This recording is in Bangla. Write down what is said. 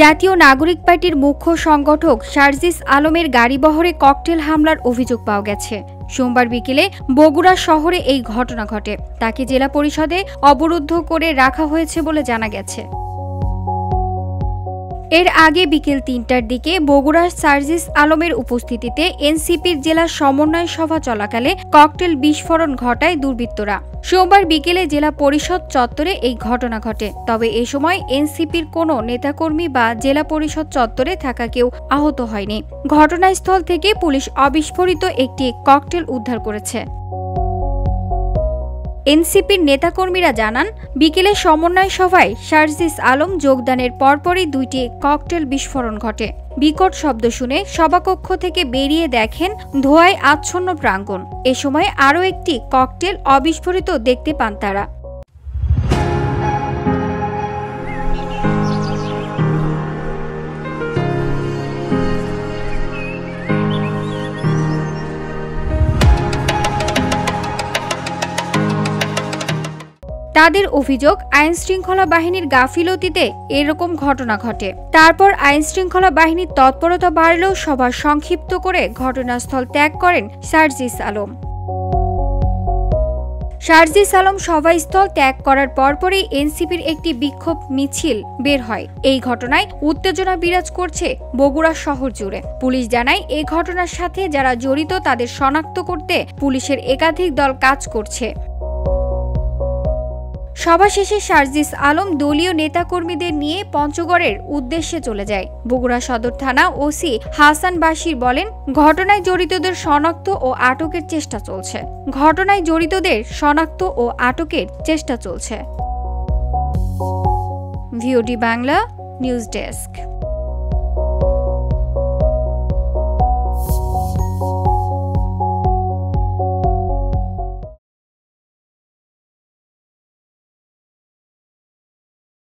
জাতীয় নাগরিক পার্টির মুখ্য সংগঠক সার্জিস আলমের গাড়িবহরে ককটেল হামলার অভিযোগ পাওয়া গেছে। সোমবার বিকেলে বগুড়া শহরে এই ঘটনা ঘটে। তাকে জেলা পরিষদে অবরুদ্ধ করে রাখা হয়েছে বলে জানা গেছে। এর আগে বিকেল ৩টার দিকে বগুড়ার সার্জিস আলমের উপস্থিতিতে এনসিপির জেলা সমন্বয় সভা চলাকালে ককটেল বিস্ফোরণ ঘটায় দুর্বৃত্তরা। সোমবার বিকেলে জেলা পরিষদ চত্বরে এই ঘটনা ঘটে। তবে এ সময় এনসিপির কোনো নেতাকর্মী বা জেলা পরিষদ চত্বরে থাকা কেউ আহত হয়নি। ঘটনাস্থল থেকে পুলিশ অবিস্ফোরিত একটি ককটেল উদ্ধার করেছে। এনসিপির নেতাকর্মীরা জানান, বিকেলে সমন্বয় সভায় সার্জিস আলম যোগদানের পরপরই দুইটি ককটেল বিস্ফোরণ ঘটে। বিকট শব্দ শুনে সভাকক্ষ থেকে বেরিয়ে দেখেন ধোঁয়ায় আচ্ছন্ন প্রাঙ্গণ। এ সময় আরও একটি ককটেল অবিস্ফোরিত দেখতে পান তারা। তাদের অভিযোগ, আইনশৃঙ্খলা বাহিনীর গাফিলতিতে এরকম ঘটনা ঘটে। তারপর আইনশৃঙ্খলা বাহিনীর তৎপরতা বাড়লেও সভা সংক্ষিপ্ত করে ঘটনাস্থল ত্যাগ করেন সার্জিস আলম। সার্জিস আলম সভাস্থল ত্যাগ করার পরপরই এনসিপির একটি বিক্ষোভ মিছিল বের হয়। এই ঘটনায় উত্তেজনা বিরাজ করছে বগুড়া শহর জুড়ে। পুলিশ জানায়, এই ঘটনার সাথে যারা জড়িত তাদের শনাক্ত করতে পুলিশের একাধিক দল কাজ করছে। সভা শেষে সার্জিস আলম দলীয় নেতাকর্মীদের নিয়ে পঞ্চগড়ের উদ্দেশ্যে চলে যায়। বগুড়া সদর থানা ওসি হাসান বাশির বলেন, ঘটনায় জড়িতদের শনাক্ত ও আটকের চেষ্টা চলছে। VOD Bangla news desk.